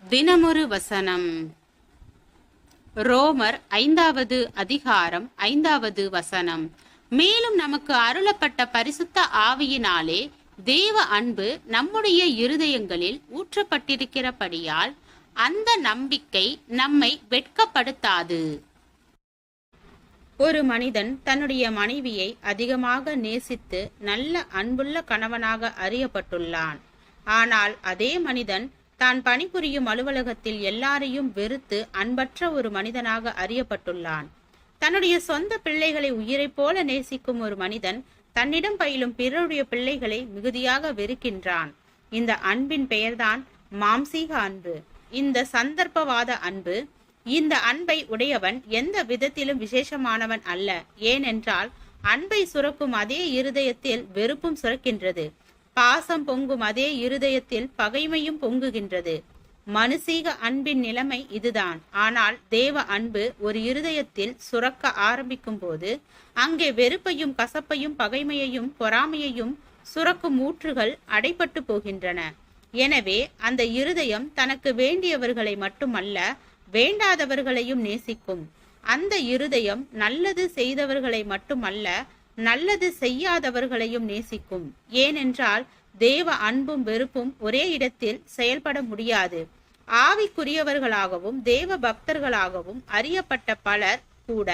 தினமொரு வசனம். ரோமர் 5வது அதிகாரம் 5வது வசனம். மேலும் நமக்கு அருளப்பட்ட பரிசுத்த ஆவியினாலே தேவ அன்பு நம்முடைய இருதயங்களில் ஊற்றப்பட்டிருக்கிறபடியால் அந்த நம்பிக்கை நம்மை வெட்கப்படுத்தாது. ஒரு மனிதன் தன்னுடைய மனைவியை அதிகமாக நேசித்து நல்ல அன்புள்ள கணவனாக அறியப்பட்டுள்ளான். ஆனால் அதே மனிதன் தான் பணிபுரியும் அலுவலகத்தில் எல்லாரையும் வெறுத்து அன்பற்ற ஒரு மனிதனாக அறியப்பட்டுள்ளான். தன்னுடைய சொந்த பிள்ளைகளை உயிரை போல நேசிக்கும் ஒரு மனிதன் தன்னிடம் பயிலும் பிறருடைய பிள்ளைகளை மிகுதியாக வெறுக்கின்றான். இந்த அன்பின் பெயர்தான் மாம்சீக அன்பு. இந்த சந்தர்ப்பவாத அன்பு. இந்த அன்பை உடையவன் எந்த விதத்திலும் விசேஷமானவன் அல்ல. ஏனென்றால் அன்பை சுரக்கும் அதே இருதயத்தில் வெறுப்பும் சுரக்கின்றது. பாசம் பொங்கும் அதே இருதயத்தில் பகைமையும் பொங்குகின்றது. மனுஷீக அன்பின் நிலைமை இதுதான். ஆனால் தேவ அன்பு ஒரு இருதயத்தில் சுரக்க ஆரம்பிக்கும் போது அங்கே வெறுப்பையும் கசப்பையும் பகைமையையும் பொறாமையையும் சுரக்கும் ஊற்றுகள் அடைபட்டு போகின்றன. எனவே அந்த இருதயம் தனக்கு வேண்டியவர்களை மட்டுமல்ல, வேண்டாதவர்களையும் நேசிக்கும். அந்த இருதயம் நல்லது செய்தவர்களை மட்டுமல்ல, நல்லது செய்யாதவர்களையும் நேசிக்கும். ஏனென்றால் தேவ அன்பும் வெறுப்பும் ஒரே இடத்தில் செயல்பட முடியாது. ஆவிக்குரியவர்களாகவும் தேவ பக்தர்களாகவும் அறியப்பட்ட பலர் கூட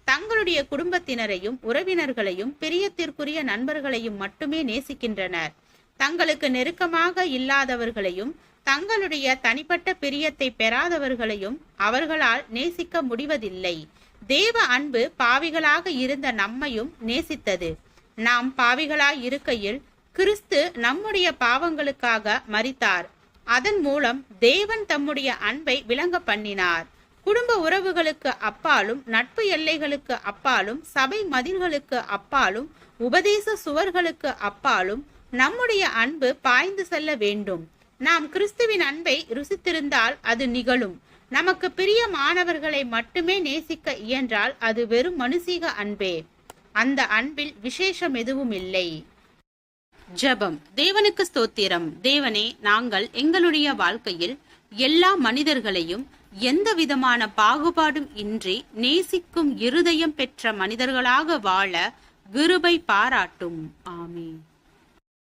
தங்களுடைய குடும்பத்தினரையும் உறவினர்களையும் பிரியத்திற்குரிய நண்பர்களையும் மட்டுமே நேசிக்கின்றனர். தங்களுக்கு நெருக்கமாக இல்லாதவர்களையும் தங்களுடைய தனிப்பட்ட பிரியத்தை பெறாதவர்களையும் அவர்களால் நேசிக்க முடிவதில்லை. தேவ அன்பு பாவிகளாக இருந்த நம்மையும் நேசித்தது. நாம் பாவிகளாய் இருக்கையில் கிறிஸ்து நம்முடைய பாவங்களுக்காக மரித்தார். அதன் மூலம் தேவன் தம்முடைய அன்பை விளங்க பண்ணினார். குடும்ப உறவுகளுக்கு அப்பாலும், நட்பு எல்லைகளுக்கு அப்பாலும், சபை மதில்களுக்கு அப்பாலும், உபதேச சுவர்களுக்கு அப்பாலும் நம்முடைய அன்பு பாய்ந்து செல்ல வேண்டும். நாம் கிறிஸ்துவின் அன்பை ருசித்திருந்தால் அது நிகழும். நமக்கு பிரியமானவர்களை மட்டுமே நேசிக்க இயன்றால் அது வெறும் மனுஷீக அன்பே. அந்த அன்பில் விசேஷம் எதுவும் இல்லை. ஜெபம். தேவனுக்கு ஸ்தோத்திரம். தேவனே, நாங்கள் எங்களுடைய வாழ்க்கையில் எல்லா மனிதர்களையும் எந்த விதமான பாகுபாடும் இன்றி நேசிக்கும் இருதயம் பெற்ற மனிதர்களாக வாழ கிருபை பாராட்டும். ஆமென்.